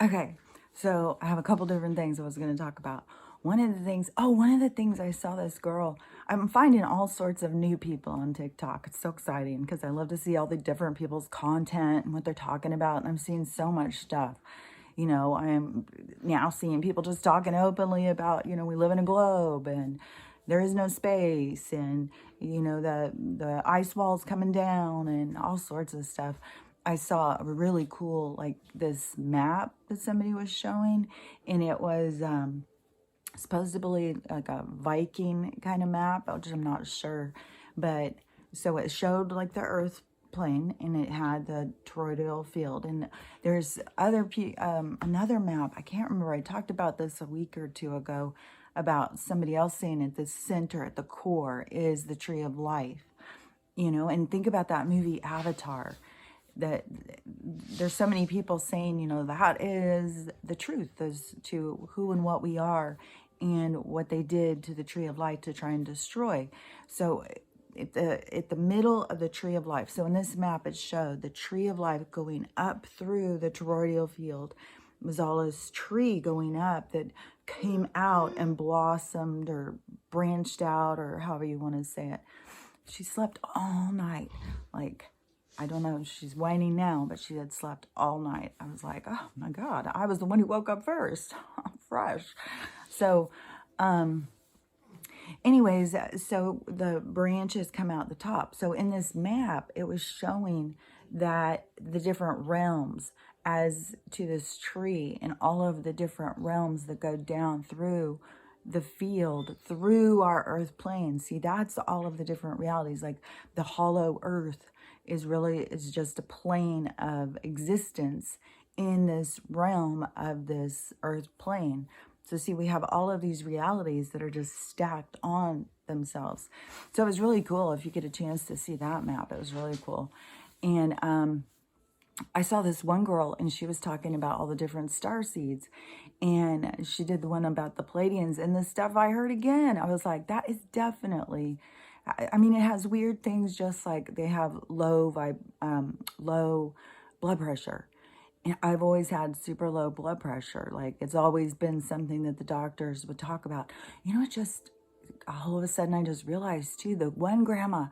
Okay, so I have a couple different things I was going to talk about. One of the things I saw this girl. I'm finding all sorts of new people on TikTok. It's so exciting because I love to see all the different people's content and what they're talking about. And I'm seeing so much stuff. I am now seeing people just talking openly about, we live in a globe and there is no space, and the ice wall's coming down and all sorts of stuff. I saw a really cool, like, this map that somebody was showing, and it was supposedly like a Viking kind of map, which I'm not sure. But so it showed like the Earth plane, and it had the toroidal field. And there's another map. I can't remember. I talked about this a week or two ago about somebody else saying at the center, at the core, is the tree of life. And think about that movie Avatar, that there's so many people saying, that is the truth as to who and what we are, and what they did to the tree of life to try and destroy. So at the middle of the tree of life, so in this map it showed the tree of life going up through the toroidal field. It was all this tree going up that came out and blossomed or branched out, or however you want to say it. She slept all night. Like, I don't know if she's whining now, but she had slept all night. I was like, oh my God, I was the one who woke up first. I'm fresh. So, anyways, so the branches come out the top. So in this map, it was showing that the different realms as to this tree, and all of the different realms that go down through the field, through our earth plane. See, that's all of the different realities. Like, the hollow earth is just a plane of existence in this realm of this earth plane. So see, we have all of these realities that are just stacked on themselves. So it was really cool. If you get a chance to see that map, it was really cool. And I saw this one girl, and she was talking about all the different star seeds, and she did the one about the Pleiadians, and the stuff I heard again, I was like, that is definitely, I mean, it has weird things, just like they have low blood pressure. And I've always had super low blood pressure. Like, it's always been something that the doctors would talk about. It just, all of a sudden, I just realized too, the one grandma,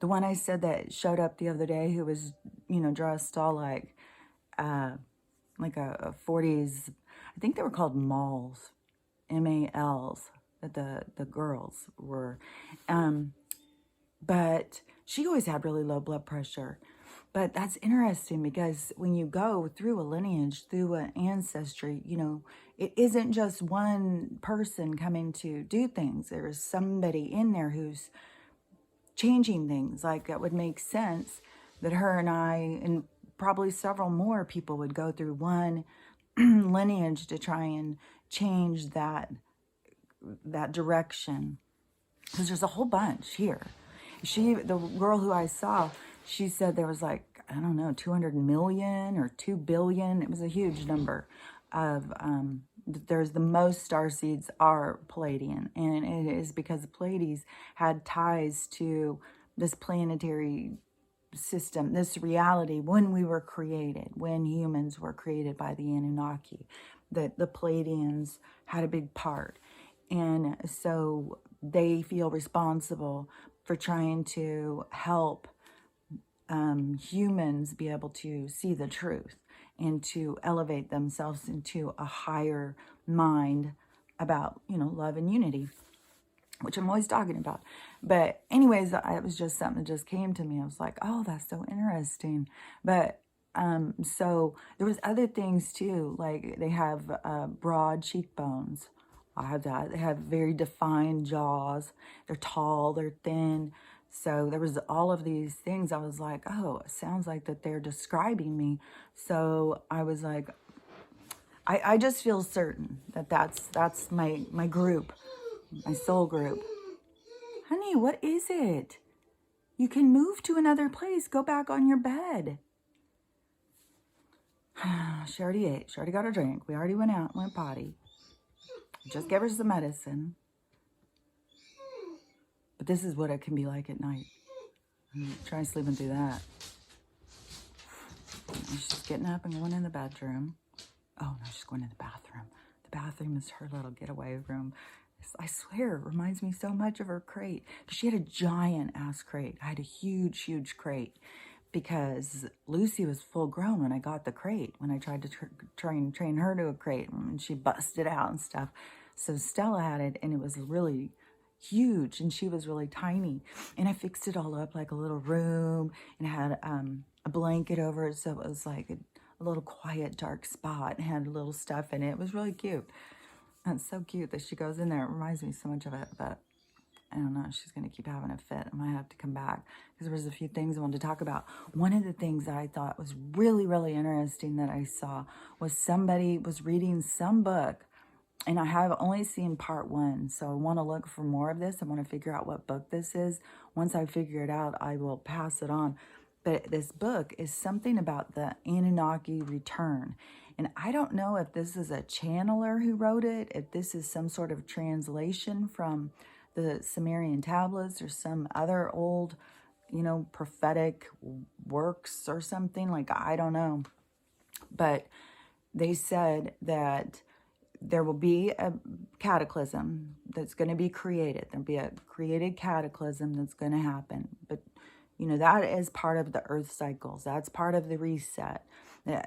the one I said that showed up the other day, who was, dressed all like a 40s, I think they were called malls, MALs, that the girls were. But she always had really low blood pressure. But that's interesting, because when you go through a lineage, through an ancestry, it isn't just one person coming to do things. There's somebody in there who's changing things. Like, that would make sense that her and I, and probably several more people, would go through one lineage to try and change that direction. Because there's a whole bunch here. The girl who I saw, she said there was like, I don't know, 200 million or 2 billion. It was a huge number of, there's the most starseeds are Pleiadian. And it is because the Pleiades had ties to this planetary system, this reality, when we were created, when humans were created by the Anunnaki, that the Pleiadians had a big part. And so they feel responsible for trying to help humans be able to see the truth and to elevate themselves into a higher mind about, love and unity, which I'm always talking about. But anyways, it was just something that just came to me. I was like, oh, that's so interesting. But so there was other things too, like they have broad cheekbones. I have that. They have very defined jaws. They're tall, they're thin. So there was all of these things. I was like, oh, it sounds like that they're describing me. So I was like, I just feel certain that that's my group, my soul group. Honey, what is it? You can move to another place. Go back on your bed. She already ate. She already got her drink. We already went out and went potty. Just gave her some medicine. But this is what it can be like at night. Try sleeping through that. She's getting up and going in the bedroom. Oh no, she's going to the bathroom. The bathroom is her little getaway room. I swear, it reminds me so much of her crate. Because she had a giant ass crate. I had a huge, huge crate. Because Lucy was full grown when I got the crate. When I tried to train her to a crate. And she busted out and stuff. So Stella had it, and it was really huge, and she was really tiny. And I fixed it all up like a little room, and had a blanket over it, so it was like a little quiet, dark spot, and had little stuff in it. It was really cute. And it's so cute that she goes in there. It reminds me so much of it, but I don't know. She's going to keep having a fit. I might have to come back because there was a few things I wanted to talk about. One of the things that I thought was really, really interesting that I saw was somebody was reading some book, and I have only seen part one, so I want to look for more of this. I want to figure out what book this is. Once I figure it out, I will pass it on. But this book is something about the Anunnaki return. And I don't know if this is a channeler who wrote it, if this is some sort of translation from the Sumerian tablets or some other old, prophetic works or something. Like, I don't know. But they said that there will be a cataclysm that's going to be created. There'll be a created cataclysm that's going to happen. But, that is part of the earth cycles. That's part of the reset.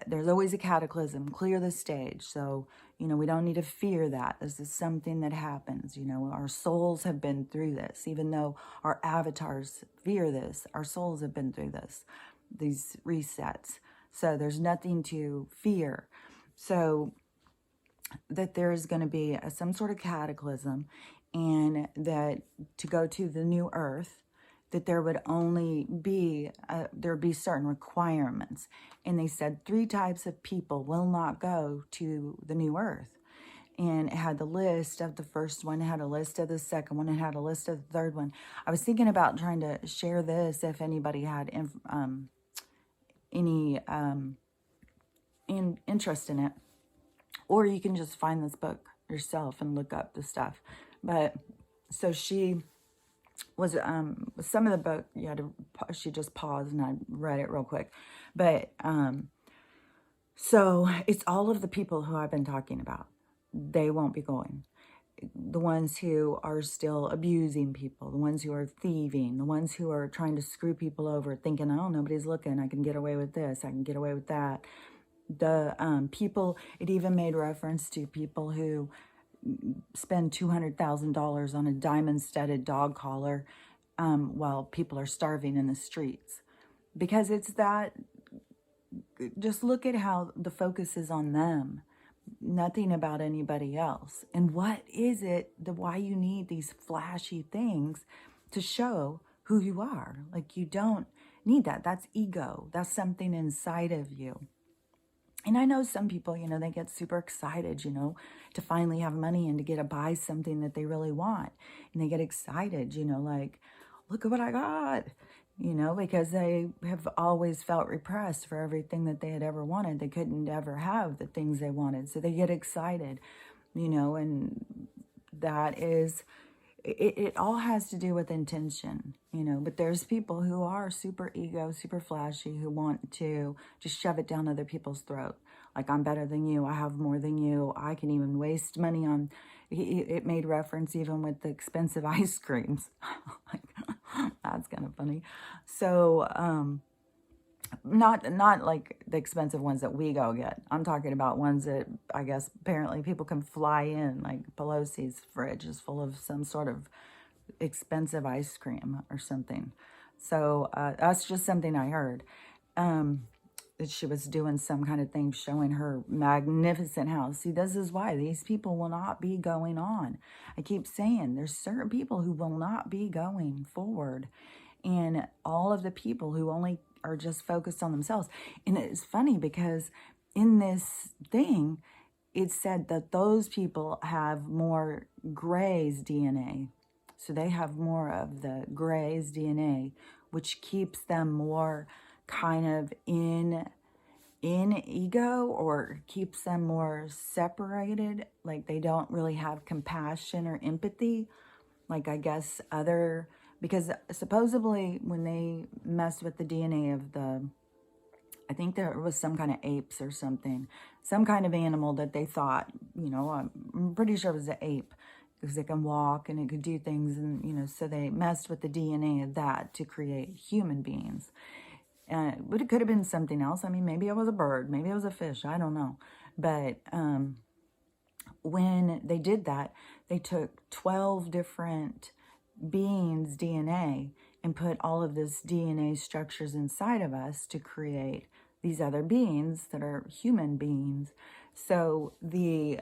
There's always a cataclysm. Clear the stage. So, we don't need to fear that. This is something that happens. Our souls have been through this. Even though our avatars fear this, our souls have been through this, these resets. So there's nothing to fear. So that there is going to be some sort of cataclysm, and that to go to the new earth, that there would only be, there would be certain requirements. And they said 3 types of people will not go to the new earth. And it had the list of the first one, it had a list of the second one, it had a list of the third one. I was thinking about trying to share this if anybody had any interest in it. Or you can just find this book yourself and look up the stuff. But so she was, some of the book, she just paused and I read it real quick. But so it's all of the people who I've been talking about. They won't be going. The ones who are still abusing people, the ones who are thieving, the ones who are trying to screw people over, thinking, oh, nobody's looking, I can get away with this, I can get away with that. The people, it even made reference to people who spend $200,000 on a diamond-studded dog collar while people are starving in the streets. Because it's that, just look at how the focus is on them, nothing about anybody else. And what is it, why you need these flashy things to show who you are? Like, you don't need that. That's ego. That's something inside of you. And I know some people, they get super excited, to finally have money and to get to buy something that they really want. And they get excited, like, look at what I got, because they have always felt repressed for everything that they had ever wanted. They couldn't ever have the things they wanted. So they get excited, and that is, it all has to do with intention, but there's people who are super ego, super flashy, who want to just shove it down other people's throat. Like, I'm better than you. I have more than you. I can even waste money on, it made reference even with the expensive ice creams. Like, that's kind of funny. So, not like the expensive ones that we go get. I'm talking about ones that I guess apparently people can fly in. Like Pelosi's fridge is full of some sort of expensive ice cream or something. So that's just something I heard. That she was doing some kind of thing showing her magnificent house. See, this is why these people will not be going on. I keep saying there's certain people who will not be going forward. And all of the people who only are just focused on themselves. And it's funny because in this thing, it said that those people have more Gray's DNA. So they have more of the Gray's DNA, which keeps them more kind of in ego, or keeps them more separated. Like, they don't really have compassion or empathy. Like, I guess because supposedly when they messed with the DNA of the I think there was some kind of apes or something, some kind of animal that they thought, I'm pretty sure it was an ape because it can walk and it could do things. And, so they messed with the DNA of that to create human beings. But it could have been something else. I mean, maybe it was a bird, maybe it was a fish. I don't know. But when they did that, they took 12 different beings' DNA and put all of this DNA structures inside of us to create these other beings that are human beings. So we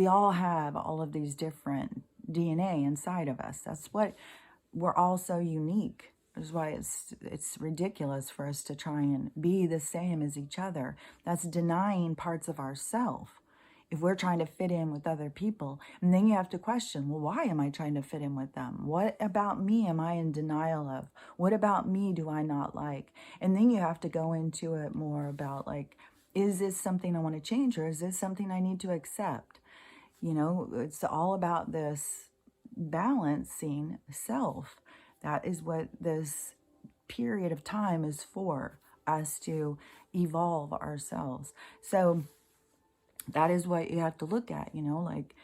all have all of these different DNA inside of us. That's what we're all so unique. That's why it's ridiculous for us to try and be the same as each other. That's denying parts of ourself if we're trying to fit in with other people. And then you have to question, well, why am I trying to fit in with them? What about me am I in denial of? What about me do I not like? And then you have to go into it more about, like, is this something I want to change, or is this something I need to accept? It's all about this balancing self. That is what this period of time is for, us to evolve ourselves. So that is what you have to look at, like,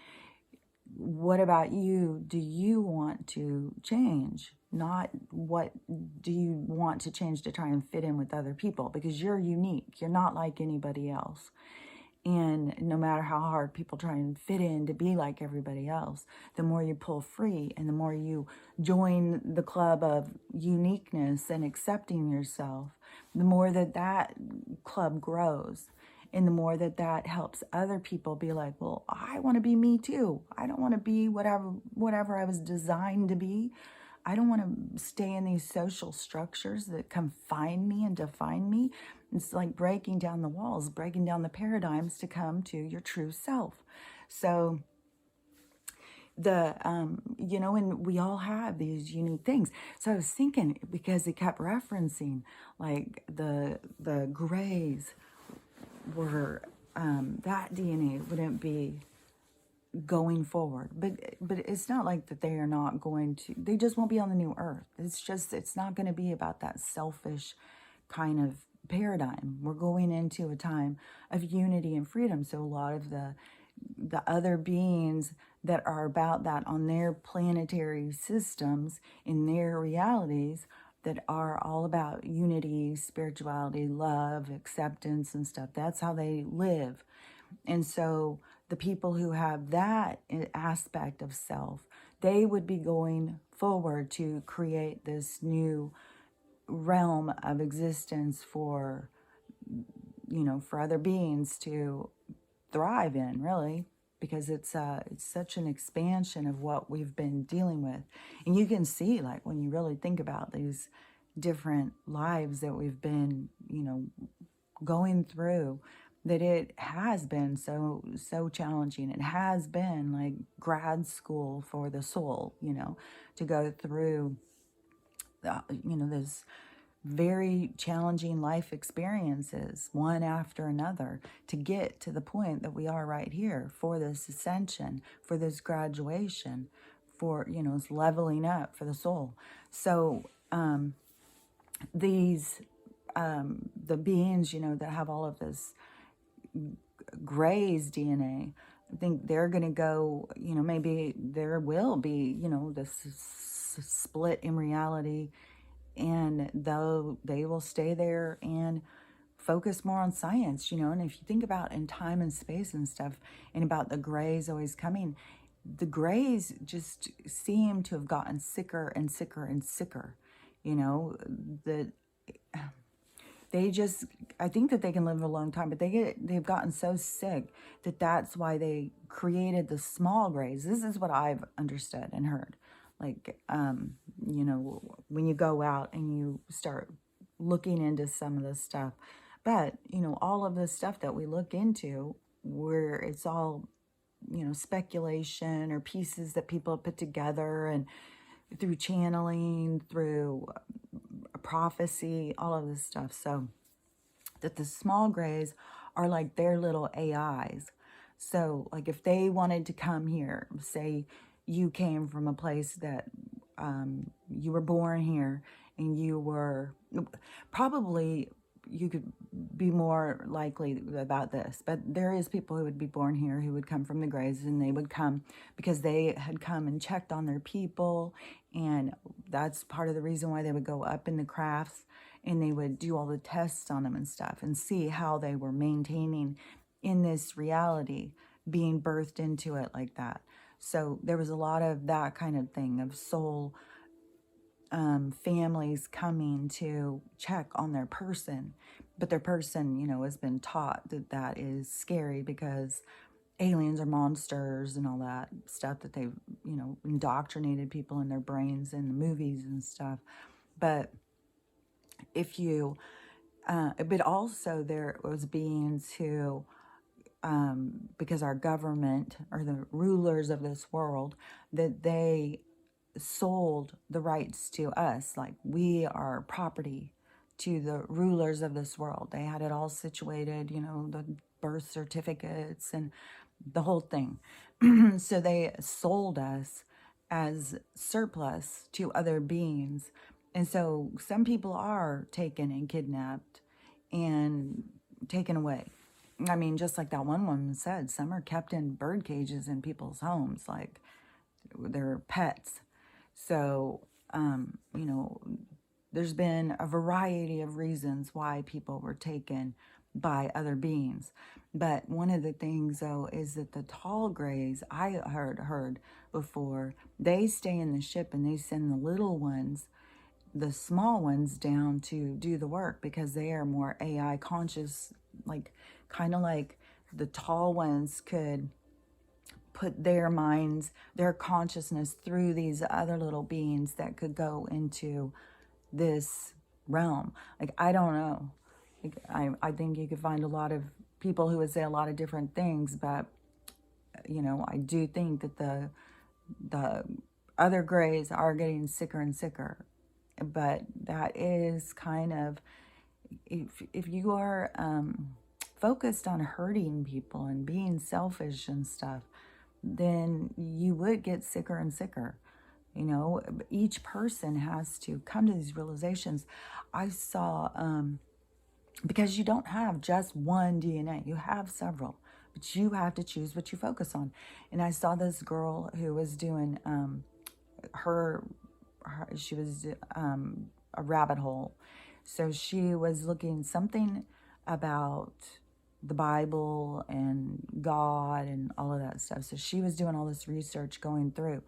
what about you do you want to change? Not what do you want to change to try and fit in with other people, because you're unique. You're not like anybody else. And no matter how hard people try and fit in to be like everybody else, the more you pull free and the more you join the club of uniqueness and accepting yourself, the more that club grows. And the more that helps other people be like, well, I want to be me too. I don't want to be whatever I was designed to be. I don't want to stay in these social structures that confine me and define me. It's like breaking down the walls, breaking down the paradigms to come to your true self. So and we all have these unique things. So I was thinking, because it kept referencing, like, the grays were, that DNA wouldn't be going forward, but it's not like that they are not going to, they just won't be on the new earth. It's not going to be about that selfish kind of paradigm. We're going into a time of unity and freedom. So a lot of the other beings that are about that on their planetary systems, in their realities, that are all about unity, spirituality, love, acceptance and stuff. That's how they live. And so the people who have that aspect of self, they would be going forward to create this new realm of existence for, for other beings to thrive in, really, because it's such an expansion of what we've been dealing with. And you can see, like, when you really think about these different lives that we've been, going through, that it has been so challenging. It has been like grad school for the soul, to go through, this very challenging life experiences, one after another, to get to the point that we are right here, for this ascension, for this graduation, for, this leveling up for the soul. So these, the beings, that have all of this Gray's DNA, I think they're going to go, maybe there will be, this split in reality, and though they will stay there and focus more on science, and if you think about in time and space and stuff, and about the Grays always coming, the Grays just seem to have gotten sicker and sicker and sicker, they just, I think that they can live a long time, but they've gotten so sick that that's why they created the small Grays. This is what I've understood and heard. Like, when you go out and you start looking into some of this stuff. But, all of this stuff that we look into, where it's all, speculation or pieces that people put together, and through channeling, through prophecy, all of this stuff. So that the small Grays are like their little AIs. So, like, if they wanted to come here, say you came from a place that you were born here, and you were probably, you could be more likely about this. But there is people who would be born here who would come from the graves, and they would come because they had come and checked on their people, and that's part of the reason why they would go up in the crafts, and they would do all the tests on them and stuff and see how they were maintaining in this reality, being birthed into it like that. So there was a lot of that kind of thing of soul families coming to check on their person, but their person, has been taught that that is scary because aliens are monsters and all that stuff that they've, indoctrinated people in their brains in the movies and stuff. But if you, but also there was beings who, because our government or the rulers of this world, that they sold the rights to us, like we are property to the rulers of this world. They had it all situated, the birth certificates and the whole thing. So they sold us as surplus to other beings. And so some people are taken and kidnapped and taken away. I mean, just like that one woman said, some are kept in bird cages in people's homes, like they're pets. So, there's been a variety of reasons why people were taken by other beings. But one of the things, though, is that the tall grays, I heard before, they stay in the ship and they send the little ones, the small ones, down to do the work because they are more AI conscious, like kind of like the tall ones could put their minds, their consciousness through these other little beings that could go into this realm. Like, I don't know. Like, I think you could find a lot of people who would say a lot of different things, but, I do think that the other grays are getting sicker and sicker. But that is kind of, if you are focused on hurting people and being selfish and stuff, then you would get sicker and sicker. Each person has to come to these realizations. I saw, because you don't have just one DNA, you have several, but you have to choose what you focus on. And I saw this girl who was doing she was a rabbit hole. So she was looking something about the Bible and God and all of that stuff. So she was doing all this research going through.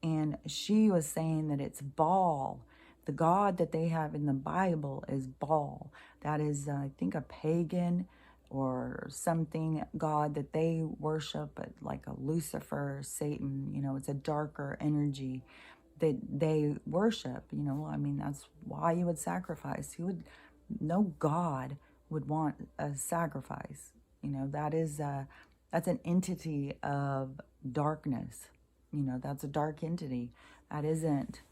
And she was saying that it's Baal. The God that they have in the Bible is Baal. That is, I think, a pagan or something God that they worship, like a Lucifer, Satan. It's a darker energy that they worship. I mean, that's why you would sacrifice. No God would want a sacrifice. That's an entity of darkness. That's a dark entity. That isn't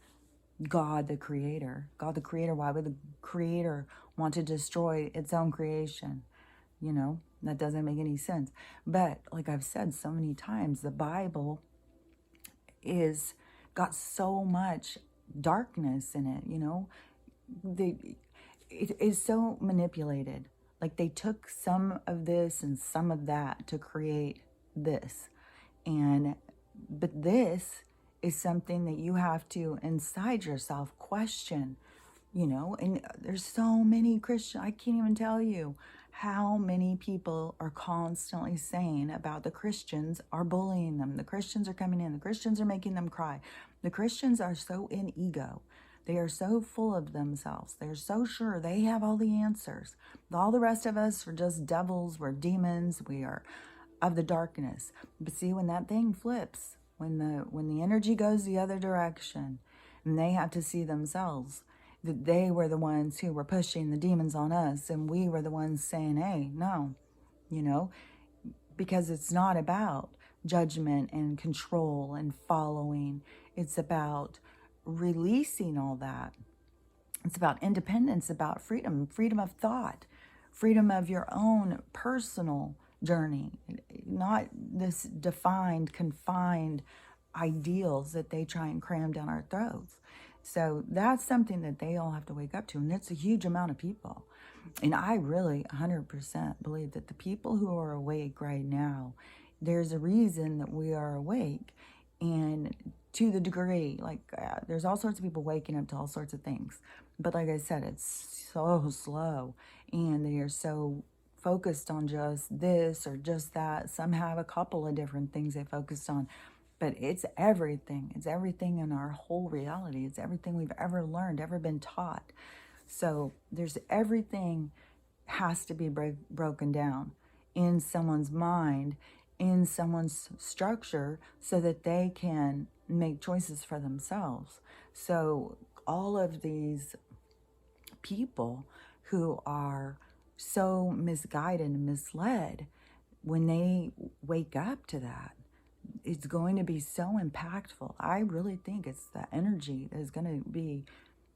God the Creator. God the Creator, why would the Creator want to destroy its own creation? That doesn't make any sense. But like I've said so many times, the Bible is got so much darkness in it. It is so manipulated. Like they took some of this and some of that to create this. But this is something that you have to inside yourself question, and there's so many Christians, I can't even tell you how many people are constantly saying about the Christians are bullying them. The Christians are coming in. The Christians are making them cry. The Christians are so in ego. They are so full of themselves. They're so sure they have all the answers. All the rest of us are just devils. We're demons. We are of the darkness. But see, when that thing flips, when the energy goes the other direction, and they have to see themselves, that they were the ones who were pushing the demons on us, and we were the ones saying, hey, no, because it's not about judgment and control and following. It's about releasing all that. It's about independence, about freedom of thought, freedom of your own personal journey, not this defined, confined ideals that they try and cram down our throats. So that's something that they all have to wake up to, and it's a huge amount of people. And I really 100% believe that the people who are awake right now, there's a reason that we are awake. And to the degree, like, there's all sorts of people waking up to all sorts of things. But like I said, it's so slow. And they are so focused on just this or just that. Some have a couple of different things they focused on. But it's everything. It's everything in our whole reality. It's everything we've ever learned, ever been taught. So there's everything has to be broken down in someone's mind, in someone's structure, so that they can make choices for themselves. So all of these people who are so misguided and misled, when they wake up to that, it's going to be so impactful. I really think it's the energy that is going to be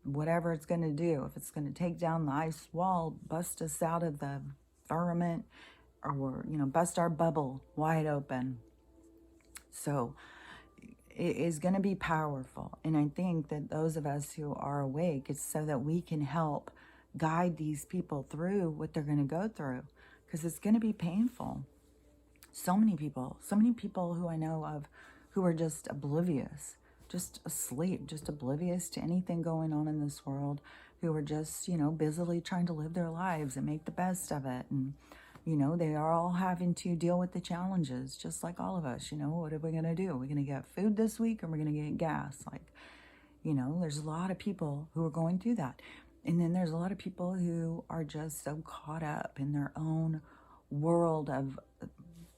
whatever it's going to do. If it's going to take down the ice wall, bust us out of the firmament, or, bust our bubble wide open. So it is going to be powerful. And I think that those of us who are awake, it's so that we can help guide these people through what they're going to go through, because it's going to be painful. So many people who I know of who are just oblivious, just asleep, just oblivious to anything going on in this world, who are just, busily trying to live their lives and make the best of it. And, they are all having to deal with the challenges, just like all of us. What are we going to do? Are we going to get food this week, or are we going to get gas? Like, there's a lot of people who are going through that. And then there's a lot of people who are just so caught up in their own world of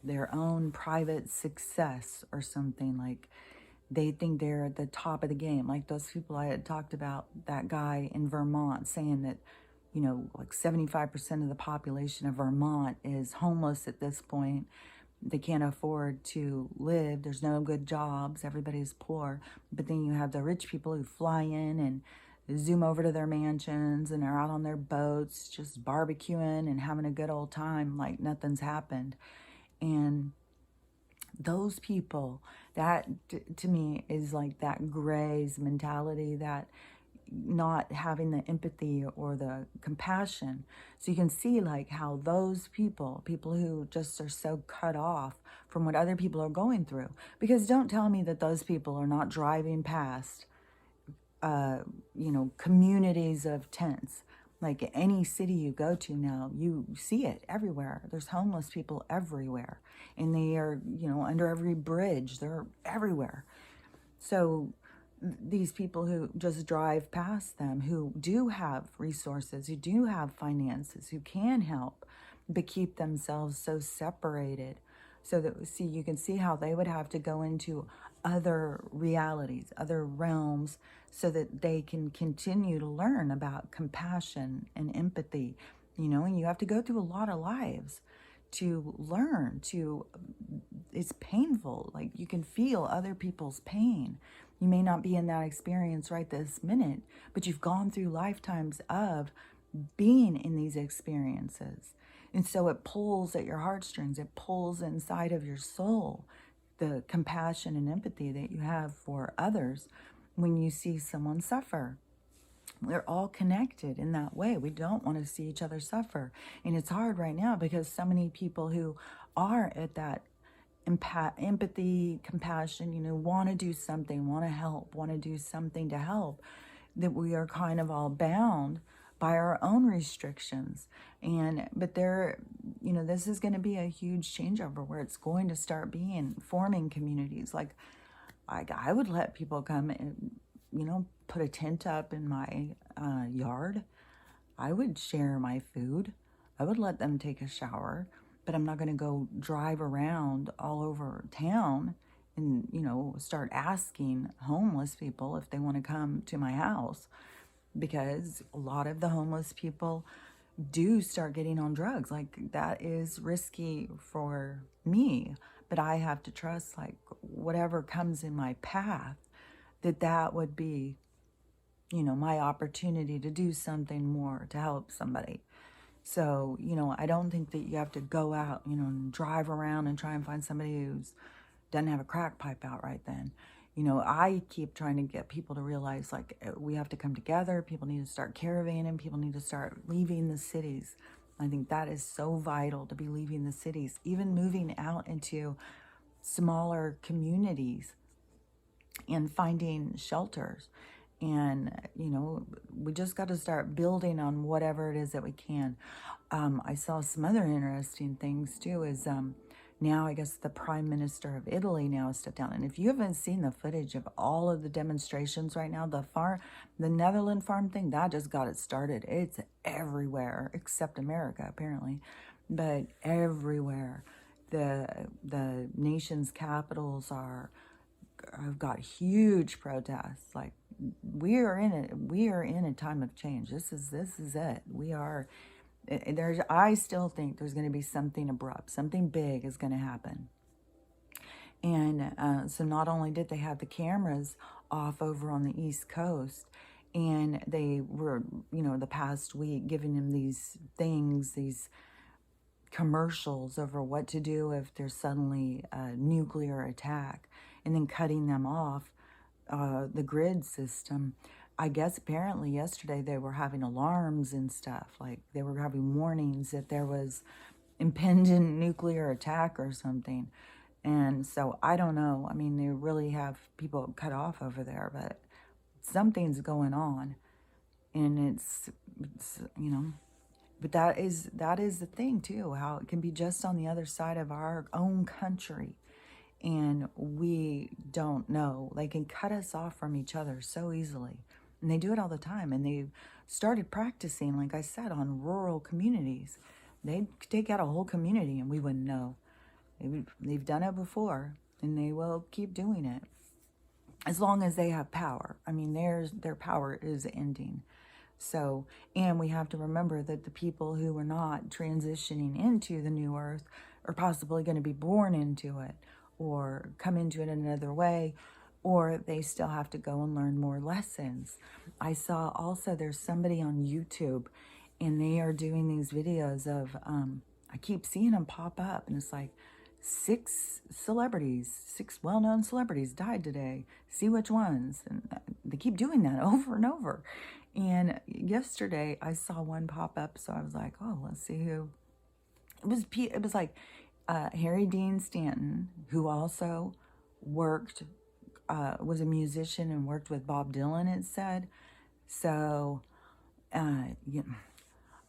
their own private success or something. Like, they think they're at the top of the game. Like those people I had talked about, that guy in Vermont saying that, like 75% of the population of Vermont is homeless at this point. They can't afford to live. There's no good jobs. Everybody's poor. But then you have the rich people who fly in and zoom over to their mansions and are out on their boats just barbecuing and having a good old time like nothing's happened. And those people, that to me is like that grays mentality, that not having the empathy or the compassion. So you can see like how those people who just are so cut off from what other people are going through, because don't tell me that those people are not driving past communities of tents. Like any city you go to now, you see it everywhere. There's homeless people everywhere. And they are, under every bridge. They're everywhere. So these people who just drive past them, who do have resources, who do have finances, who can help, but keep themselves so separated. So that, see, you can see how they would have to go into other realities, other realms, so that they can continue to learn about compassion and empathy, and you have to go through a lot of lives to learn to, it's painful. Like, you can feel other people's pain. You may not be in that experience right this minute, but you've gone through lifetimes of being in these experiences. And so it pulls at your heartstrings. It pulls inside of your soul, the compassion and empathy that you have for others when you see someone suffer. We're all connected in that way. We don't want to see each other suffer. And it's hard right now because so many people who are at that empathy, compassion, want to do something, want to help, want to do something to help, that we are kind of all bound by our own restrictions. But this is going to be a huge changeover where it's going to start forming communities. Like I would let people come and, put a tent up in my yard. I would share my food. I would let them take a shower, but I'm not going to go drive around all over town and, start asking homeless people if they want to come to my house, because a lot of the homeless people do start getting on drugs. Like, that is risky for me, but I have to trust, like, whatever comes in my path, that would be, my opportunity to do something more to help somebody. So, I don't think that you have to go out, and drive around and try and find somebody who's doesn't have a crack pipe out right then. You know, I keep trying to get people to realize, like, we have to come together. People need to start caravanning. People need to start leaving the cities. I think that is so vital, to be leaving the cities, even moving out into smaller communities and finding shelters. And, you know, we just got to start building on whatever it is that we can. I saw some other interesting things too, is now I guess the Prime Minister of Italy now has stepped down. And if you haven't seen the footage of all of the demonstrations right now, the Netherlands farm thing, that just got it started. It's everywhere except America, apparently, but everywhere. The nation's capitals have got huge protests. Like, we are in a time of change. This is it. I still think there's going to be something abrupt, something big is going to happen. And so not only did they have the cameras off over on the East Coast, and they were, you know, the past week giving them these commercials over what to do if there's suddenly a nuclear attack, and then cutting them off the grid system. I guess apparently yesterday they were having alarms and stuff, like they were having warnings that there was impending nuclear attack or something. And so I don't know. I mean, they really have people cut off over there, but something's going on. And it's you know, but that is the thing too, how it can be just on the other side of our own country. And we don't know. They can cut us off from each other so easily. And they do it all the time. And they've started practicing, like I said, on rural communities. They'd take out a whole community and we wouldn't know. They've done it before, and they will keep doing it as long as they have power. I mean, their power is ending. So, and we have to remember that the people who are not transitioning into the new earth are possibly going to be born into it, or come into it another way, or they still have to go and learn more lessons. I saw also there's somebody on YouTube, and they are doing these videos of, I keep seeing them pop up, and it's like, 6 well-known celebrities died today. See which ones. And they keep doing that over and over. And yesterday I saw one pop up, so I was like, oh, let's see who. It was like Harry Dean Stanton, who also worked, was a musician and worked with Bob Dylan, it said. So, yeah,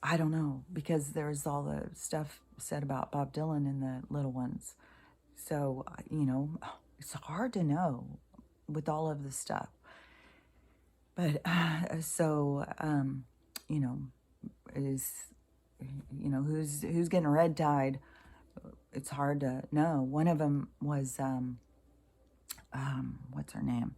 I don't know, because there's all the stuff said about Bob Dylan in the little ones. So, you know, it's hard to know with all of the stuff. But, you know, who's getting red-tied, it's hard to know. One of them was, what's her name?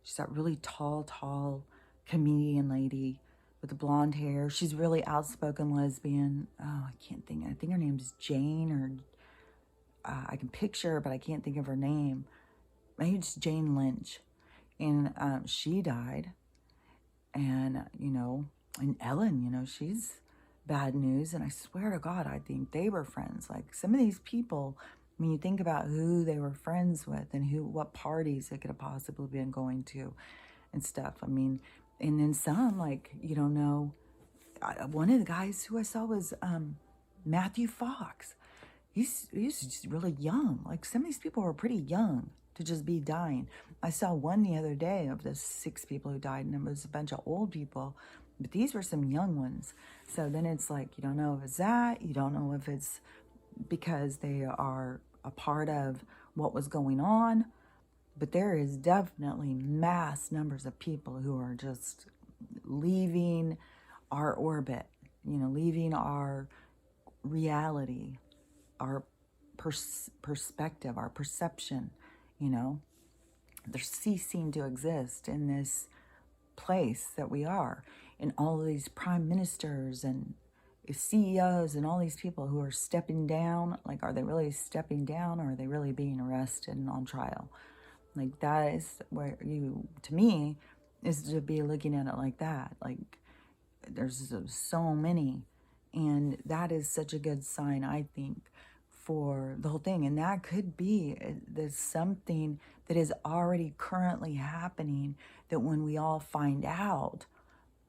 She's that really tall comedian lady with the blonde hair. She's really outspoken lesbian. Oh, I can't think. I think her name's Jane, or I can picture her, but I can't think of her name. Maybe it's Jane Lynch. And she died. And, you know, and Ellen, you know, she's bad news. And I swear to God, I think they were friends. Like, some of these people, when you think about who they were friends with and what parties they could have possibly been going to and stuff. I mean, and then some, like, you don't know. One of the guys who I saw was Matthew Fox. He's just really young. Like, some of these people were pretty young to just be dying. I saw one the other day of the 6 people who died, and it was a bunch of old people, but these were some young ones. So then it's like, you don't know if it's that. You don't know if it's because they are a part of what was going on. But there is definitely mass numbers of people who are just leaving our orbit, you know, leaving our reality, our perspective, our perception, you know. They're ceasing to exist in this place that we are. And all of these prime ministers and CEOs and all these people who are stepping down, like, are they really stepping down, or are they really being arrested and on trial? Like, that is where to me, is to be looking at it like that. Like, there's so many. And that is such a good sign, I think, for the whole thing. And that could be there's something that is already currently happening, that when we all find out,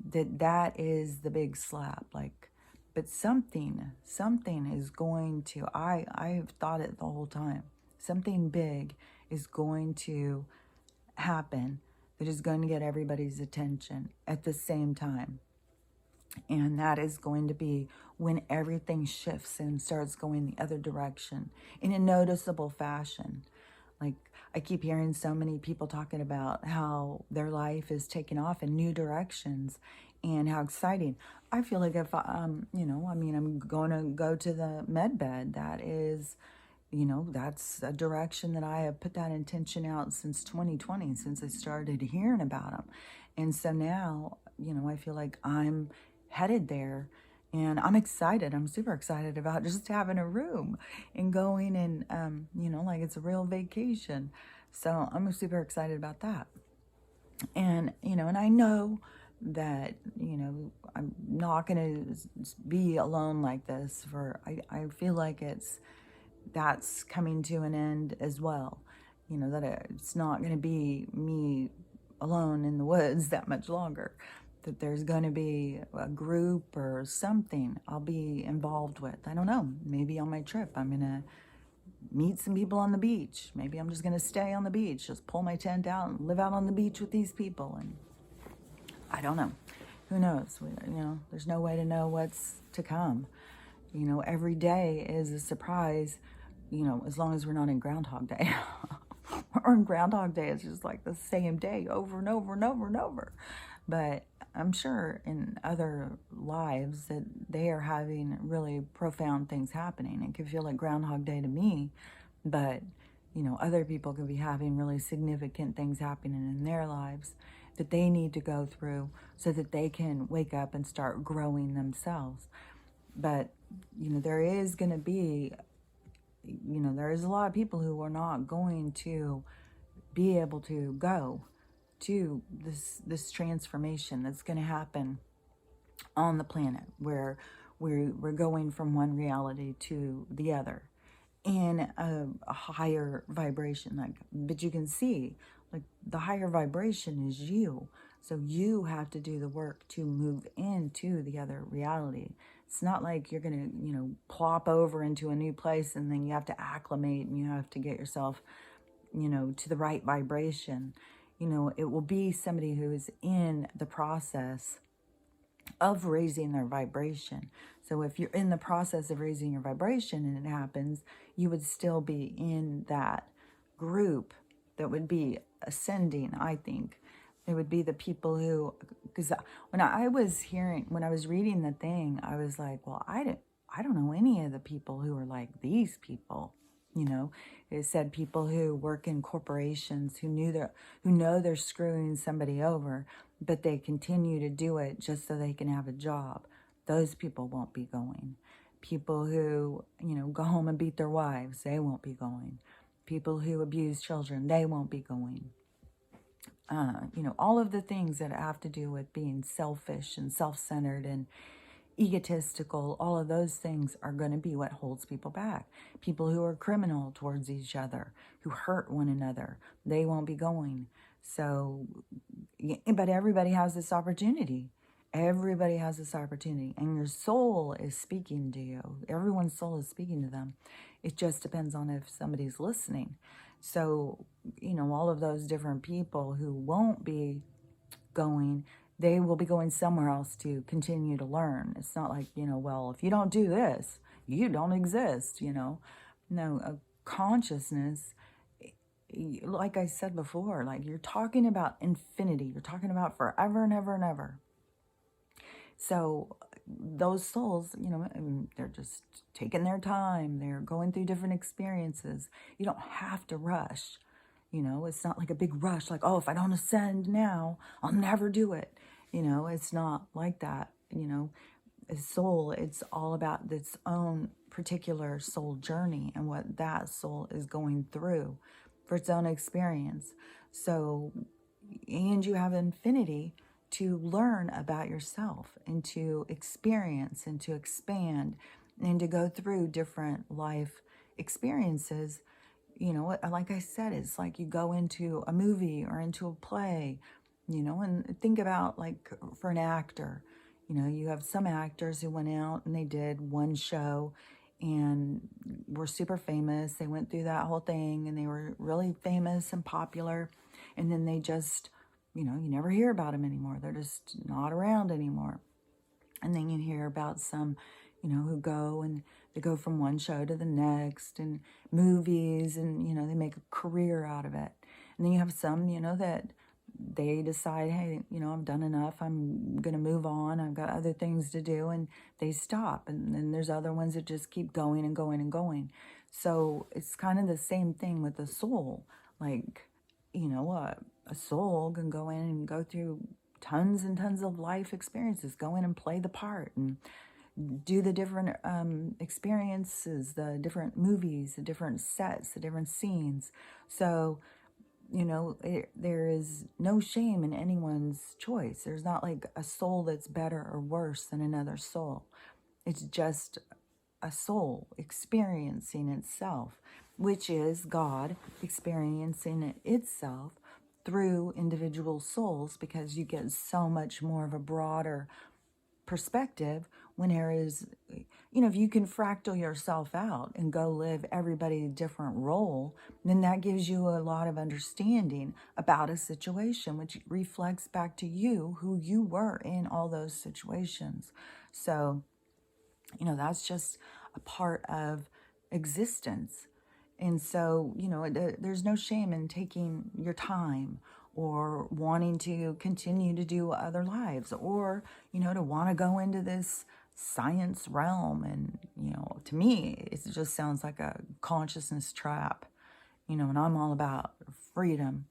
that is the big slap. Like, but something is going to, I've thought it the whole time, something big is going to happen that is going to get everybody's attention at the same time. And that is going to be when everything shifts and starts going the other direction in a noticeable fashion. Like, I keep hearing so many people talking about how their life is taking off in new directions and how exciting. I feel like if, I'm going to go to the med bed. That is, that's a direction that I have put that intention out since 2020, since I started hearing about them. And so now, I feel like I'm headed there, and I'm excited. I'm super excited about just having a room and going and, like it's a real vacation. So I'm super excited about that. And, and I know that, I'm not going to be alone like this I feel like that's coming to an end as well. That it's not going to be me alone in the woods that much longer. That there's going to be a group or something I'll be involved with. I don't know. Maybe on my trip, I'm going to meet some people on the beach. Maybe I'm just going to stay on the beach, just pull my tent out and live out on the beach with these people. And I don't know. Who knows? There's no way to know what's to come. Every day is a surprise, as long as we're not in Groundhog Day. Or in Groundhog Day, it's just like the same day over and over and over and over. But I'm sure in other lives that they are having really profound things happening. It could feel like Groundhog Day to me, but, other people could be having really significant things happening in their lives that they need to go through so that they can wake up and start growing themselves. But, there is going to be, there is a lot of people who are not going to be able to go to this transformation that's going to happen on the planet, where we're going from one reality to the other in a higher vibration. But you can see, like, the higher vibration is you. So you have to do the work to move into the other reality. It's not like you're going to, plop over into a new place and then you have to acclimate and you have to get yourself, to the right vibration. It will be somebody who is in the process of raising their vibration. So if you're in the process of raising your vibration and it happens, you would still be in that group that would be ascending, I think. It would be the people who, because when I was reading the thing, I was like, well, I don't know any of the people who are like these people. It said people who work in corporations who know they're screwing somebody over, but they continue to do it just so they can have a job. Those people won't be going. People who, go home and beat their wives, they won't be going. People who abuse children, they won't be going. All of the things that have to do with being selfish and self-centered and egotistical, all of those things are going to be what holds people back. People who are criminal towards each other, who hurt one another, they won't be going. So, but everybody has this opportunity. Everybody has this opportunity, and your soul is speaking to you. Everyone's soul is speaking to them. It just depends on if somebody's listening. So, all of those different people who won't be going, they will be going somewhere else to continue to learn. It's not like, well, if you don't do this, you don't exist, No, a consciousness, like I said before, like, you're talking about infinity. You're talking about forever and ever and ever. So those souls, they're just taking their time. They're going through different experiences. You don't have to rush. It's not like a big rush, like, oh, if I don't ascend now, I'll never do it. It's not like that. A soul, it's all about its own particular soul journey and what that soul is going through for its own experience. So, and you have infinity to learn about yourself and to experience and to expand and to go through different life experiences, like I said, it's like you go into a movie or into a play, and think about, like, for an actor, you have some actors who went out and they did one show and were super famous. They went through that whole thing and they were really famous and popular. And then they just, you never hear about them anymore. They're just not around anymore. And then you hear about some, who go and they go from one show to the next, and movies, and, they make a career out of it. And then you have some, that they decide, hey, I've done enough. I'm going to move on. I've got other things to do. And they stop. And then there's other ones that just keep going and going and going. So it's kind of the same thing with the soul. Like, a soul can go in and go through tons and tons of life experiences, go in and play the part and do the different experiences, the different movies, the different sets, the different scenes. So, there is no shame in anyone's choice. There's not like a soul that's better or worse than another soul. It's just a soul experiencing itself, which is God experiencing itself through individual souls, because you get so much more of a broader perspective when there is, if you can fractal yourself out and go live everybody's different role, then that gives you a lot of understanding about a situation, which reflects back to you who you were in all those situations. So, that's just a part of existence. And so, there's no shame in taking your time or wanting to continue to do other lives, or, to want to go into this science realm. And, to me, it just sounds like a consciousness trap, and I'm all about freedom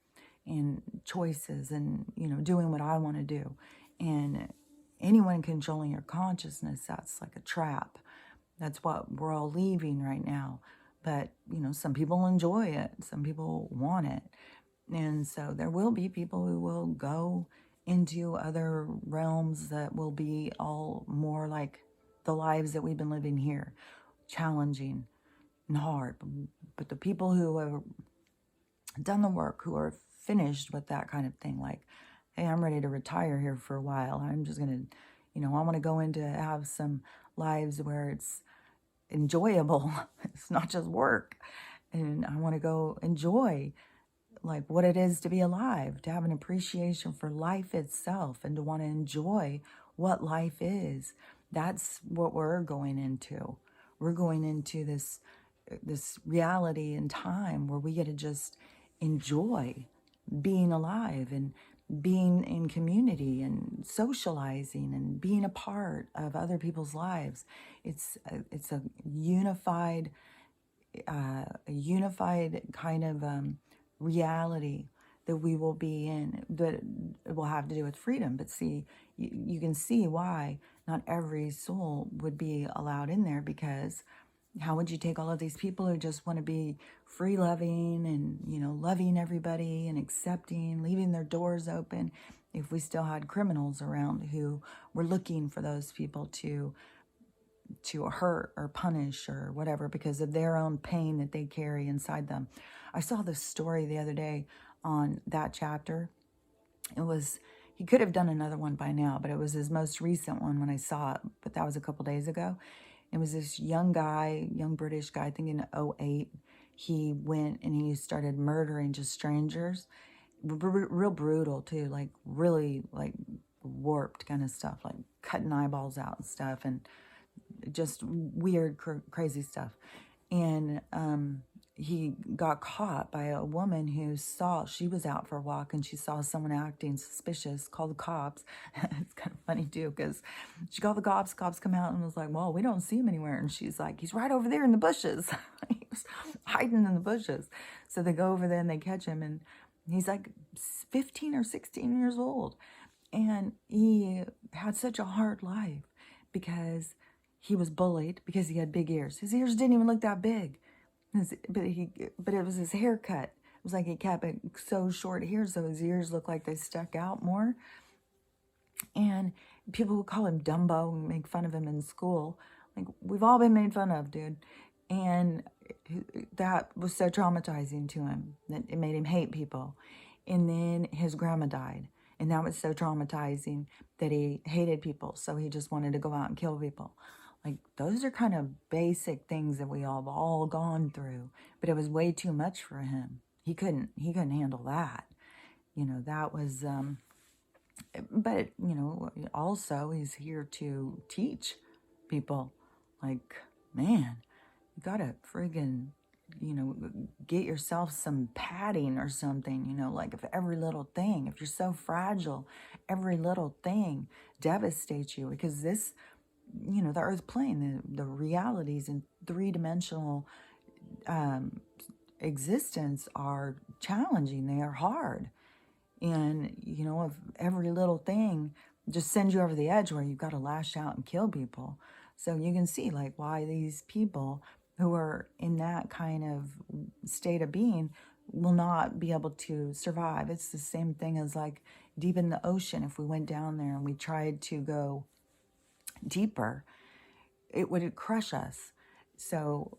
and choices and, doing what I want to do. And anyone controlling your consciousness, that's like a trap. That's what we're all leaving right now. But, some people enjoy it. Some people want it. And so there will be people who will go into other realms that will be all more like the lives that we've been living here, challenging and hard. But the people who have done the work, who are finished with that kind of thing, like, hey, I'm ready to retire here for a while. I'm just going to, I want to go into have some lives where it's enjoyable. It's not just work. And I want to go enjoy like what it is to be alive, to have an appreciation for life itself, and to want to enjoy what life is. That's what we're going into. We're going into this reality and time where we get to just enjoy being alive and being in community and socializing and being a part of other people's lives. It's a unified kind of reality that we will be in, that it will have to do with freedom. But see, you can see why not every soul would be allowed in there, because how would you take all of these people who just want to be free loving and, loving everybody and accepting, leaving their doors open, if we still had criminals around who were looking for those people to hurt or punish or whatever because of their own pain that they carry inside them? I saw this story the other day on that chapter. He could have done another one by now, but it was his most recent one when I saw it, but that was a couple days ago. It was this young British guy, I think in '08. He went and he started murdering just strangers. Real brutal too, like really like warped kind of stuff, like cutting eyeballs out and stuff, and just weird, crazy stuff. And he got caught by a woman who she was out for a walk and she saw someone acting suspicious, called the cops. It's kind of funny too, because she called the cops come out and was like, well, we don't see him anywhere. And she's like, he's right over there in the bushes. He was hiding in the bushes. So they go over there and they catch him, and he's like 15 or 16 years old. And he had such a hard life because he was bullied because he had big ears. His ears didn't even look that big. But it was his haircut. It was like he kept it so short here, so his ears looked like they stuck out more. And people would call him Dumbo and make fun of him in school. Like, we've all been made fun of, dude. And that was so traumatizing to him that it made him hate people. And then his grandma died. And that was so traumatizing that he hated people. So he just wanted to go out and kill people. Like, those are kind of basic things that we all have all gone through. But it was way too much for him. He couldn't handle that. That was, but, also he's here to teach people. Like, man, you gotta friggin', get yourself some padding or something, like if every little thing, if you're so fragile, every little thing devastates you, because this, the earth plane, the realities in three-dimensional existence are challenging. They are hard. And, if every little thing just sends you over the edge where you've got to lash out and kill people. So you can see, like, why these people who are in that kind of state of being will not be able to survive. It's the same thing as, like, deep in the ocean. If we went down there and we tried to go deeper, it would crush us. So,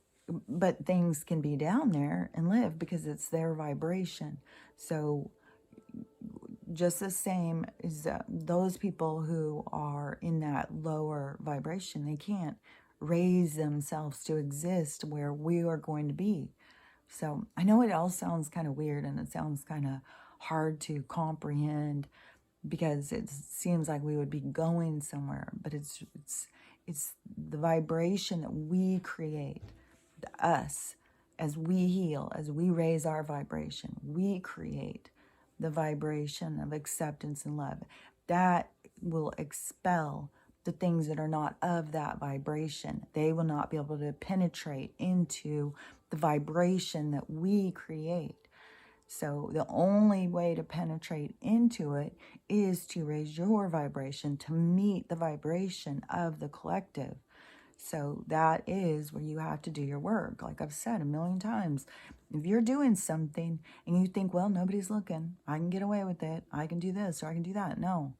but things can be down there and live because it's their vibration. So just the same as those people who are in that lower vibration, they can't raise themselves to exist where we are going to be. So I know it all sounds kind of weird and it sounds kind of hard to comprehend, because it seems like we would be going somewhere, but it's the vibration that we create, us, as we heal, as we raise our vibration, we create the vibration of acceptance and love. That will expel the things that are not of that vibration. They will not be able to penetrate into the vibration that we create. So the only way to penetrate into it is to raise your vibration to meet the vibration of the collective. So that is where you have to do your work. Like I've said a million times, if you're doing something and you think, well, nobody's looking, I can get away with it, I can do this or I can do that. No,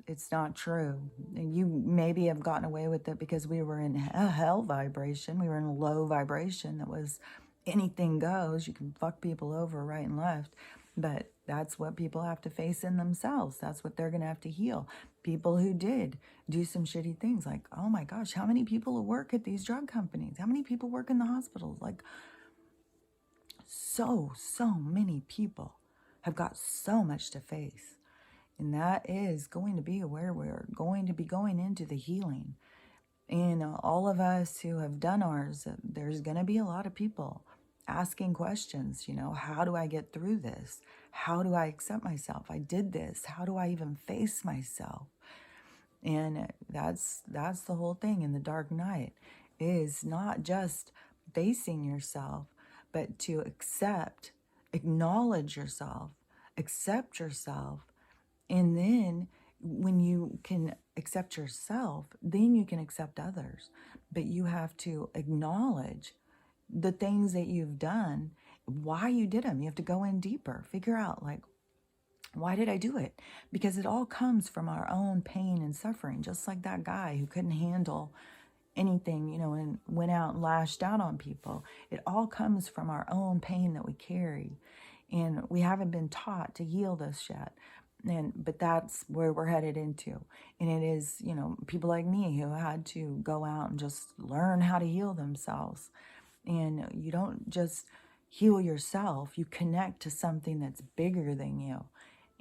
it's not true. And you maybe have gotten away with it because we were in a hell vibration. We were in a low vibration that was anything goes. You can fuck people over right and left. But that's what people have to face in themselves. That's what they're going to have to heal. People who did do some shitty things, like, oh my gosh, how many people work at these drug companies? How many people work in the hospitals? Like, so many people have got so much to face. And that is going to be where we're going to be going into the healing. And all of us who have done ours, there's going to be a lot of people asking questions, how do I get through this? How do I accept myself? I did this. How do I even face myself? And that's the whole thing in the dark night, is not just facing yourself, but to acknowledge yourself, accept yourself. And then when you can accept yourself, then you can accept others. But you have to acknowledge the things that you've done, why you did them. You have to go in deeper, figure out, like, why did I do it? Because it all comes from our own pain and suffering, just like that guy who couldn't handle anything, and went out and lashed out on people. It all comes from our own pain that we carry. And we haven't been taught to heal this yet. But that's where we're headed into. And it is, people like me who had to go out and just learn how to heal themselves. And you don't just heal yourself, you connect to something that's bigger than you.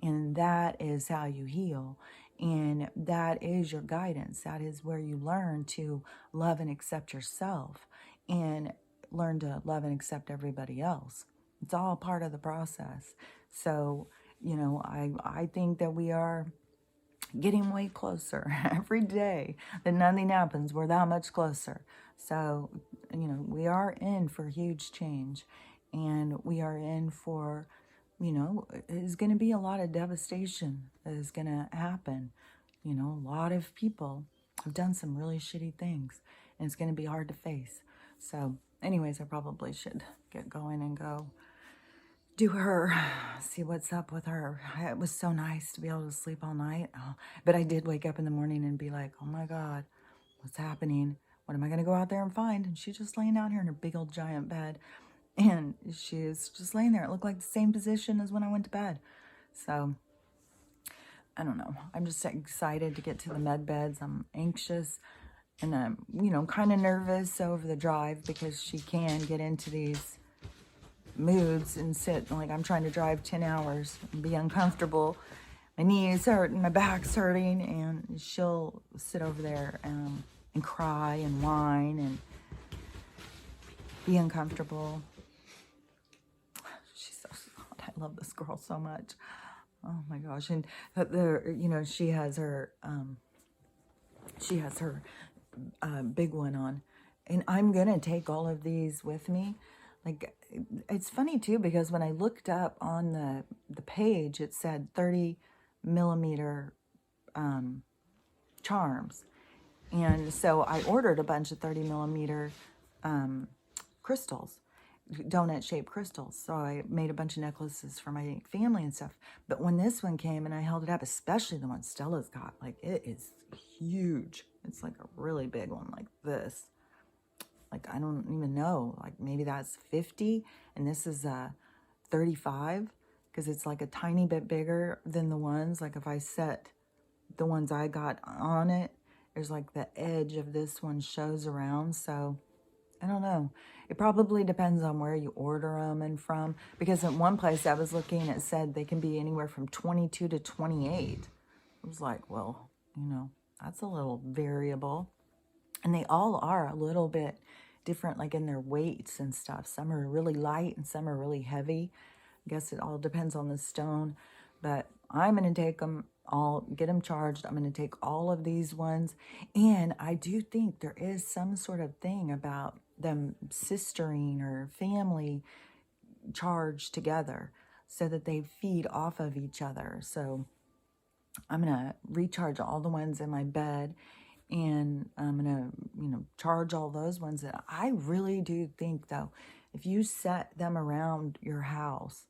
And that is how you heal. And that is your guidance. That is where you learn to love and accept yourself and learn to love and accept everybody else. It's all part of the process. So, I think that we are getting way closer every day that nothing happens. We're that much closer. So, we are in for huge change, and we are in for, it's going to be a lot of devastation that is going to happen. A lot of people have done some really shitty things, and it's going to be hard to face. So anyways, I probably should get going and go do her, see what's up with her. It was so nice to be able to sleep all night. But I did wake up in the morning and be like, oh my God, what's happening? what am I going to go out there and find? And she's just laying out here in her big old giant bed. And she's just laying there. It looked like the same position as when I went to bed. So, I don't know. I'm just excited to get to the med beds. I'm anxious. And I'm, kind of nervous over the drive because she can get into these moods and sit. Like, I'm trying to drive 10 hours and be uncomfortable. My knees hurt and my back's hurting. And she'll sit over there and cry and whine and be uncomfortable. She's so soft. I love this girl so much. Oh my gosh. And she has her big one on, and I'm gonna take all of these with me. Like, it's funny too, because when I looked up on the page, it said 30 millimeter charms, and so I ordered a bunch of 30 millimeter crystals, donut shaped crystals. So I made a bunch of necklaces for my family and stuff. But when this one came and I held it up, especially the one Stella's got, like, it is huge. It's like a really big one, like this. Like, I don't even know, like maybe that's 50 and this is 35, because it's like a tiny bit bigger than the ones. Like, if I set the ones I got on it, there's like the edge of this one shows around. So I don't know. It probably depends on where you order them and from, because in one place I was looking, it said they can be anywhere from 22 to 28. I was like, well, that's a little variable. And they all are a little bit different, like in their weights and stuff. Some are really light and some are really heavy. I guess it all depends on the stone. But I'm going to take them all, get them charged. I'm going to take all of these ones. And I do think there is some sort of thing about them sistering or family charged together so that they feed off of each other. So I'm going to recharge all the ones in my bed, and I'm going to, charge all those ones. That I really do think, though, if you set them around your house,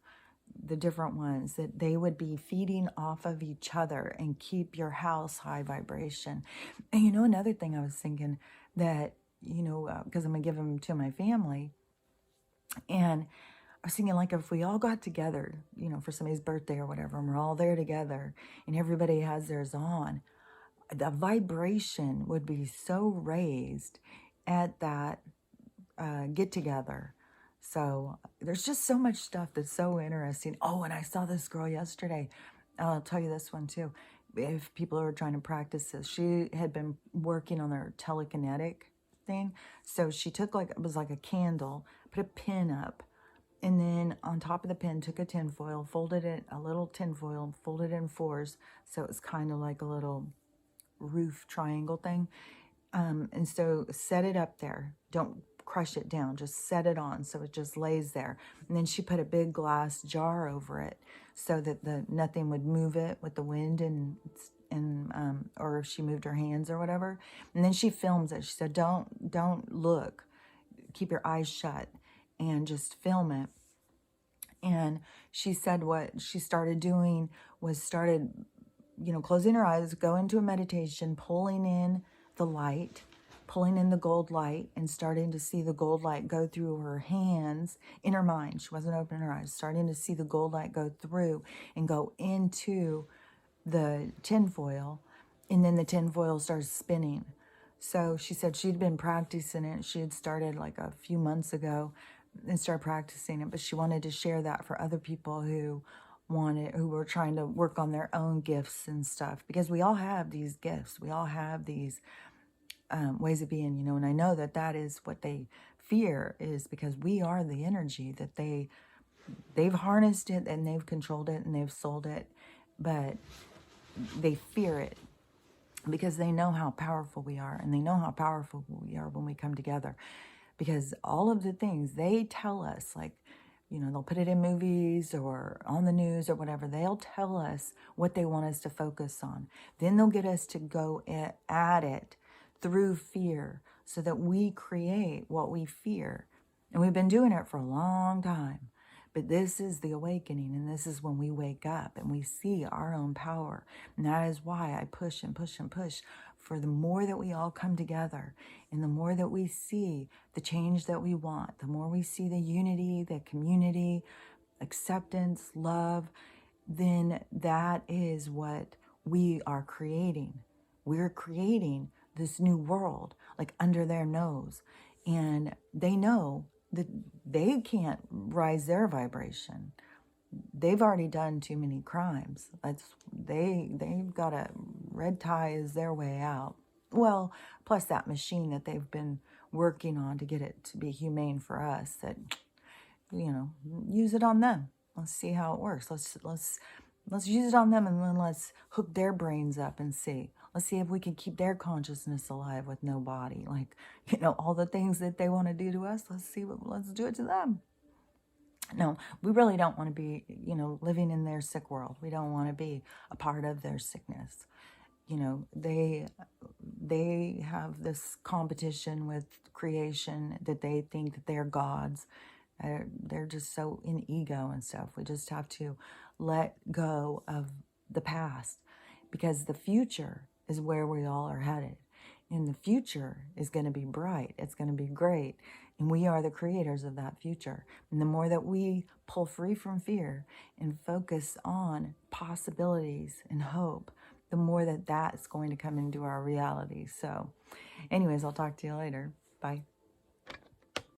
the different ones, that they would be feeding off of each other and keep your house high vibration. And another thing I was thinking that, because I'm going to give them to my family, and I was thinking, like, if we all got together, for somebody's birthday or whatever, and we're all there together and everybody has theirs on, the vibration would be so raised at that get together. So there's just so much stuff that's so interesting. Oh, and I saw this girl yesterday. I'll tell you this one too. If people are trying to practice this, she had been working on her telekinetic thing. So she took, like, it was like a candle, put a pin up, and then on top of the pin took a tinfoil, folded it, a little tinfoil, folded it in fours. So it was kind of like a little roof triangle thing. And so set it up there. Don't crush it down, just set it on so it just lays there. And then she put a big glass jar over it so that nothing would move it with the wind and or if she moved her hands or whatever. And then she films it. She said, don't look, keep your eyes shut and just film it. And she said what she started doing was closing her eyes, go into a meditation, pulling in the light, pulling in the gold light, and starting to see the gold light go through her hands in her mind. She wasn't opening her eyes, starting to see the gold light go through and go into the tinfoil, and then the tinfoil starts spinning. So she said she'd been practicing it. She had started like a few months ago and started practicing it, but she wanted to share that for other people who were trying to work on their own gifts and stuff, because we all have these gifts. We all have these ways of being, and I know that is what they fear, is because we are the energy that they've harnessed it and they've controlled it and they've sold it, but they fear it because they know how powerful we are, and they know how powerful we are when we come together, because all of the things they tell us, like, they'll put it in movies or on the news or whatever. They'll tell us what they want us to focus on. Then they'll get us to go at it through fear so that we create what we fear. And we've been doing it for a long time. But this is the awakening, and this is when we wake up and we see our own power. And that is why I push and push and push for the more that we all come together and the more that we see the change that we want, the more we see the unity, the community, acceptance, love, then that is what we are creating. We're creating this new world, like under their nose. And they know that they can't rise their vibration. They've already done too many crimes. They've got a red tie is their way out. Well, plus that machine that they've been working on to get it to be humane for us, that, use it on them. Let's see how it works. Let's use it on them, and then let's hook their brains up and see. Let's see if we can keep their consciousness alive with no body. Like, all the things that they want to do to us, let's do it to them. No, we really don't want to be, living in their sick world. We don't want to be a part of their sickness. They have this competition with creation that they think that they're gods. They're just so in ego and stuff. We just have to let go of the past, because the future is where we all are headed. And the future is going to be bright. It's going to be great. And we are the creators of that future. And the more that we pull free from fear and focus on possibilities and hope, the more that that's going to come into our reality. So anyways, I'll talk to you later. Bye.